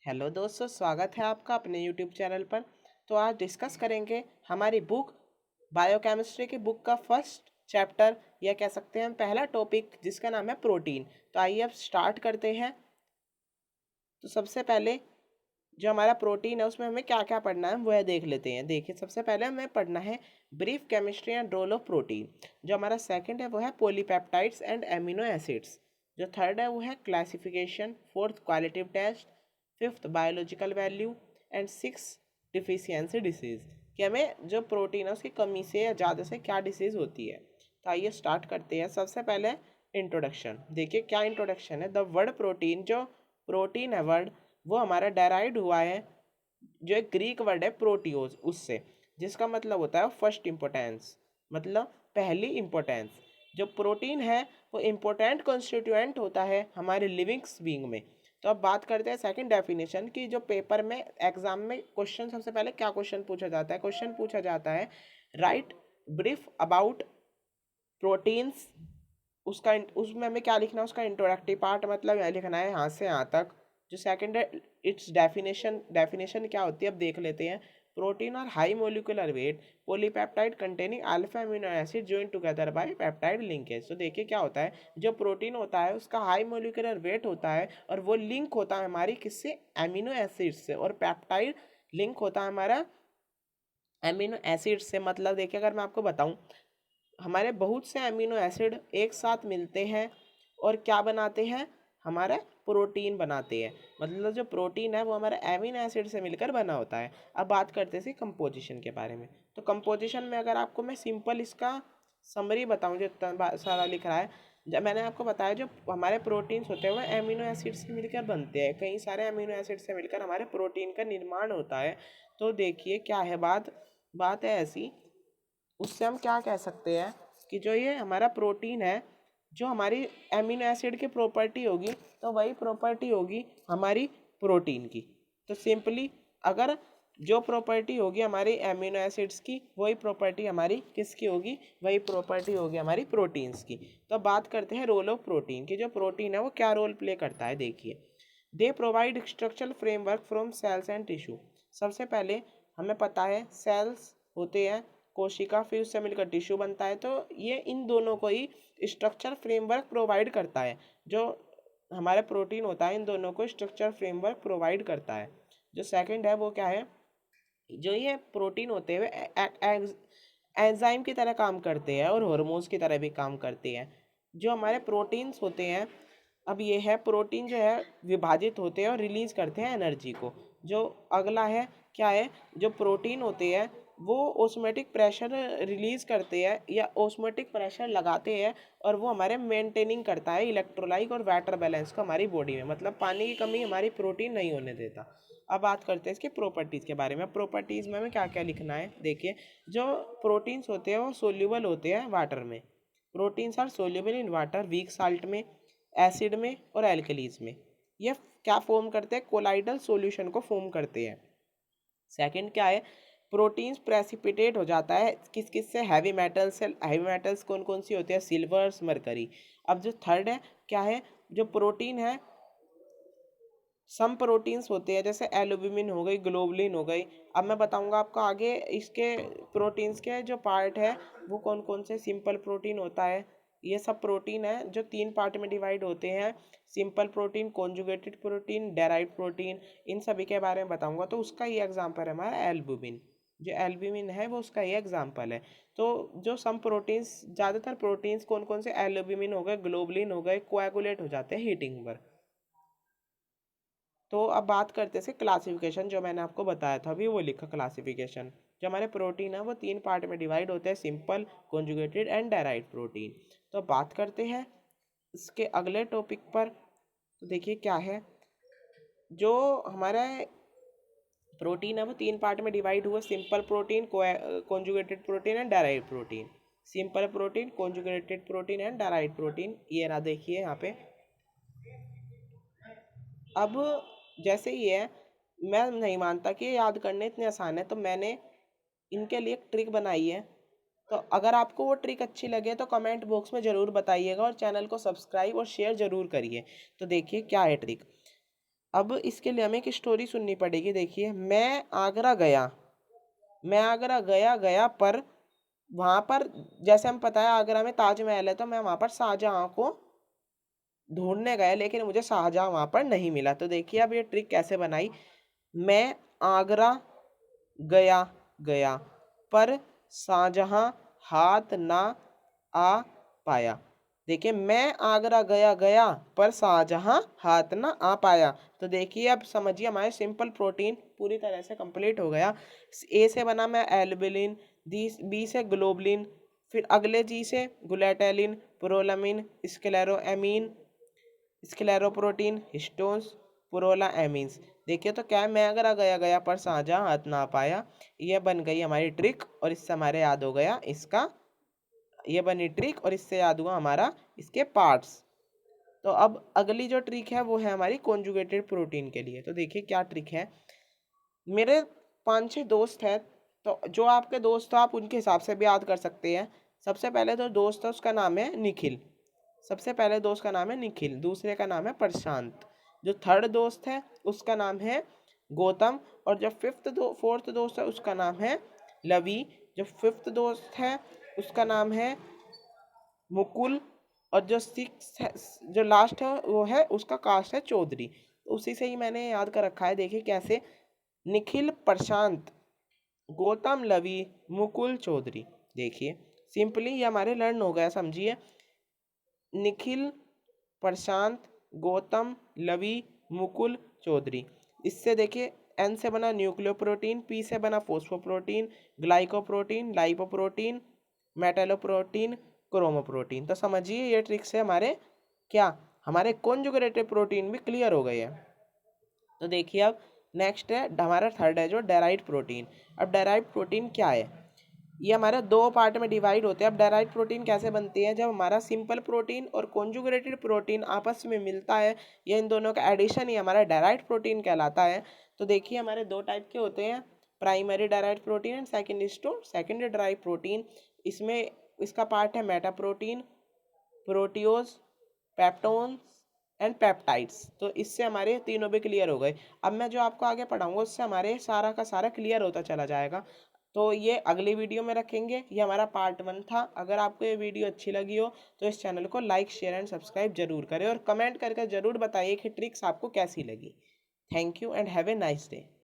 Hello दोस्तों, स्वागत है आपका अपने यूट्यूब चैनल पर। तो आज डिस्कस करेंगे हमारी बुक बायोकेमिस्ट्री की बुक का फर्स्ट चैप्टर, या कह सकते हैं हम पहला टॉपिक, जिसका नाम है प्रोटीन। तो आइए अब स्टार्ट करते हैं। तो सबसे पहले जो हमारा प्रोटीन है उसमें हमें क्या क्या पढ़ना है वह देख लेते हैं। देखिए, सबसे पहले हमें पढ़ना है brief chemistry and role of protein. जो हमारा सेकंड है वो है पॉलीपेप्टाइड्स एंड एमिनो एसिड्स। जो थर्ड है वो है classification. Fourth qualitative test. Fifth biological value. And six deficiency disease, कि हमें जो प्रोटीन है उसकी कमी से या ज़्यादा से क्या डिसीज होती है। तो आइए स्टार्ट करते हैं। सबसे पहले इंट्रोडक्शन। देखिए क्या इंट्रोडक्शन है। द वर्ड प्रोटीन, जो प्रोटीन है वर्ड, वो हमारा डेराइव्ड हुआ है जो एक ग्रीक वर्ड है प्रोटियोज, उससे, जिसका मतलब होता है फर्स्ट इम्पोर्टेंस, मतलब पहली इम्पोर्टेंस। जो प्रोटीन है वो इम्पोर्टेंट कॉन्स्टिट्यूएंट होता है हमारे लिविंग्स बीइंग में। तो अब बात करते हैं सेकंड डेफिनेशन की। जो पेपर में एग्जाम में क्वेश्चन, सबसे पहले क्या क्वेश्चन पूछा जाता है? क्वेश्चन पूछा जाता है राइट ब्रीफ अबाउट प्रोटीन्स। उसका उसमें हमें क्या लिखना है? उसका इंट्रोडक्टिव पार्ट, मतलब यह लिखना है यहाँ से यहाँ तक। जो सेकंड है इट्स डेफिनेशन। डेफिनेशन क्या होती है अब देख लेते हैं। प्रोटीन और high molecular weight polypeptide containing alpha amino acid join together by peptide linkage. तो देखिए क्या होता है, जो प्रोटीन होता है उसका हाई मोलिकुलर वेट होता है और वो लिंक होता है हमारी किससे? एमिनो एसिड से। और पेप्टाइड लिंक होता है हमारा एमिनो एसिड से। मतलब देखिए, अगर मैं आपको बताऊं, हमारे बहुत से अमीनो एसिड एक साथ मिलते हैं और क्या बनाते हैं? हमारा प्रोटीन बनाते हैं। मतलब जो प्रोटीन है वो हमारे एमिनो एसिड से मिलकर बना होता है। अब बात करते हैं कंपोजिशन के बारे में। तो कंपोजिशन में अगर आपको मैं सिंपल इसका समरी बताऊं, जो इतना सारा लिख रहा है, जब मैंने आपको बताया जो हमारे प्रोटीन्स होते हैं वो एमिनो एसिड से मिलकर बनते हैं। कई सारे अमीनो एसिड से मिलकर हमारे प्रोटीन का निर्माण होता है। तो देखिए क्या है बात। बात है ऐसी, उससे हम क्या कह सकते हैं कि जो ये हमारा प्रोटीन है, जो हमारी एमिनो एसिड की प्रॉपर्टी होगी तो वही प्रॉपर्टी होगी हमारी प्रोटीन की। तो सिंपली अगर जो प्रॉपर्टी होगी हमारी एमिनो एसिड्स की, वही प्रॉपर्टी हमारी किसकी होगी? वही प्रॉपर्टी होगी हमारी प्रोटीन्स की। तो बात करते हैं रोल ऑफ प्रोटीन की। जो प्रोटीन है वो क्या रोल प्ले करता है, देखिए। They provide structural framework from cells and tissue. सबसे पहले हमें पता है सेल्स होते हैं, कोशिका, फिर उससे मिलकर टिश्यू बनता है। तो ये इन दोनों को ही स्ट्रक्चर फ्रेमवर्क प्रोवाइड करता है। जो हमारा प्रोटीन होता है इन दोनों को स्ट्रक्चर फ्रेमवर्क प्रोवाइड करता है। जो सेकंड है वो क्या है? जो ये प्रोटीन होते हैं एंजाइम की तरह काम करते हैं और हार्मोन्स की तरह भी काम करते हैं। जो हमारे प्रोटीन्स होते हैं, अब ये है प्रोटीन जो है विभाजित होते हैं और रिलीज करते हैं एनर्जी को। जो अगला है क्या है? जो प्रोटीन होते हैं वो ऑस्मोटिक प्रेशर रिलीज करते हैं या ऑस्मोटिक प्रेशर लगाते हैं, और वो हमारे मेंटेनिंग करता है इलेक्ट्रोलाइट और वाटर बैलेंस को हमारी बॉडी में। मतलब पानी की कमी हमारी प्रोटीन नहीं होने देता। अब बात करते हैं इसके प्रॉपर्टीज़ के बारे में। प्रॉपर्टीज़ में हमें क्या क्या लिखना है, देखिए। जो प्रोटीन्स होते हैं वो सोल्यूबल होते हैं वाटर में। Proteins are soluble in water, weak salt में, एसिड में और एल्कलीज में। ये क्या फॉर्म करते हैं? कोलाइडल सॉल्यूशन को फॉर्म करते हैं। सेकंड क्या है? प्रोटीन्स प्रेसिपिटेट हो जाता है किस किस से? हैवी मेटल्स से। हैवी मेटल्स कौन कौन सी होती है? Silvers, mercury. अब जो थर्ड है क्या है? जो प्रोटीन है, सम प्रोटीन्स होते हैं जैसे एल्बुमिन हो गई, ग्लोबुलिन हो गई। अब मैं बताऊंगा आपको आगे इसके प्रोटीन्स के जो पार्ट है वो कौन कौन से। सिंपल प्रोटीन होता है, ये सब प्रोटीन है जो तीन पार्ट में डिवाइड होते हैं। Simple protein, conjugated protein, derived protein. इन सभी के बारे में बताऊंगा। तो उसका ही एग्जाम्पल है हमारा एल्बुमिन। जो एल्बुमिन है वो उसका ही एग्जाम्पल है। तो जो सम प्रोटीन्स, ज़्यादातर प्रोटीन्स कौन कौन से? एल्बुमिन हो गए, ग्लोबुलिन हो गए, कोएगुलेट हो जाते हैं हीटिंग पर। तो अब बात करते हैं क्लासिफिकेशन। जो मैंने आपको बताया था अभी वो लिखा क्लासिफिकेशन। जो हमारे प्रोटीन है वो तीन पार्ट में डिवाइड होते हैं, simple, conjugated and derived protein. तो बात करते हैं इसके अगले टॉपिक पर। तो देखिए क्या है, जो हमारा प्रोटीन है वो तीन पार्ट में डिवाइड हुआ, simple protein, conjugated protein and derived protein. Simple protein, conjugated protein and derived protein, ये रहा देखिए यहाँ पे। अब जैसे ही है, मैं नहीं मानता कि ये याद करने इतने आसान है, तो मैंने इनके लिए एक ट्रिक बनाई है। तो अगर आपको वो ट्रिक अच्छी लगे तो कमेंट बॉक्स में ज़रूर बताइएगा और चैनल को सब्सक्राइब और शेयर ज़रूर करिए। तो देखिए क्या है ट्रिक। अब इसके लिए हमें एक स्टोरी सुननी पड़ेगी। देखिए, मैं आगरा गया, मैं आगरा गया गया पर वहाँ पर, जैसे हम पता है आगरा में ताजमहल है, तो मैं वहाँ पर शाहजहाँ को ढूंढने गया, लेकिन मुझे शाहजहाँ वहाँ पर नहीं मिला। तो देखिए अब ये ट्रिक कैसे बनाई। मैं आगरा गया गया पर शाहजहाँ हाथ ना आ पाया। देखिए, मैं आगरा गया गया पर शाहजहाँ हाथ ना आ पाया। तो देखिए अब समझिए, हमारे सिंपल प्रोटीन पूरी तरह से कंप्लीट हो गया। ए से बना मैं एल्बुलिन, बी से ग्लोबुलिन, फिर अगले जी से गुलेटेलिन, प्रोलामिन, स्क्लेरोएमीन, स्क्लेरोप्रोटीन, हिस्टोन्स, पुरोला एमीन्स। देखिए तो क्या है, मैं अगर गया गया पर शाहजहाँ हाथ ना पाया, यह बन गई हमारी ट्रिक और इससे हमारे याद हो गया इसका, ये बनी ट्रिक और इससे याद हुआ हमारा इसके पार्ट्स। तो अब अगली जो ट्रिक है वो है हमारी कॉन्जुगेटेड प्रोटीन के लिए। तो देखिए क्या ट्रिक है। मेरे 5-6 दोस्त हैं, तो जो आपके दोस्त हो आप उनके हिसाब से भी याद कर सकते हैं। सबसे पहले तो दोस्त है उसका नाम है निखिल, सबसे पहले दोस्त का नाम है निखिल, दूसरे का नाम है प्रशांत, जो थर्ड दोस्त है उसका नाम है गौतम, और जो फोर्थ दोस्त है उसका नाम है लवी, जो फिफ्थ दोस्त है उसका नाम है मुकुल, और जो सिक्स है, जो लास्ट है वो है उसका कास्ट है चौधरी। तो उसी से ही मैंने याद कर रखा है। देखिए कैसे, निखिल, प्रशांत, गौतम, लवी, मुकुल, चौधरी। देखिए सिंपली ये हमारे लर्न हो गया, समझिए। निखिल, प्रशांत, गौतम, लवी, मुकुल, चौधरी। इससे देखिए, एन से बना न्यूक्लियोप्रोटीन, पी से बना फॉस्फोप्रोटीन, ग्लाइकोप्रोटीन, लाइपोप्रोटीन, मेटलोप्रोटीन, क्रोमोप्रोटीन। तो समझिए ये ट्रिक से हमारे क्या, हमारे कॉन्जुगेटेड प्रोटीन भी क्लियर हो गए हैं। तो देखिए अब नेक्स्ट है हमारा थर्ड है जो डेराइव्ड प्रोटीन। अब डेराइव्ड प्रोटीन क्या है, ये हमारा दो पार्ट में डिवाइड होते हैं। अब डेराइव्ड प्रोटीन कैसे बनती है, जब हमारा सिंपल प्रोटीन और कॉन्जुगेटेड प्रोटीन आपस में मिलता है, ये इन दोनों का एडिशन ही हमारा डेराइव्ड प्रोटीन कहलाता है। तो देखिए हमारे दो टाइप के होते हैं, primary derived protein and secondary derived protein. इसमें इसका पार्ट है meta protein, proteoses, peptones and peptides. तो इससे हमारे तीनों भी क्लियर हो गए। अब मैं जो आपको आगे पढ़ाऊंगा उससे हमारे सारा का सारा क्लियर होता चला जाएगा। तो ये अगली वीडियो में रखेंगे। ये हमारा पार्ट 1 था। अगर आपको ये वीडियो अच्छी लगी हो तो इस चैनल को लाइक, शेयर एंड सब्सक्राइब जरूर करें, और कमेंट करके ज़रूर बताइए कि ट्रिक्स आपको कैसी लगी। Thank you and have a nice day.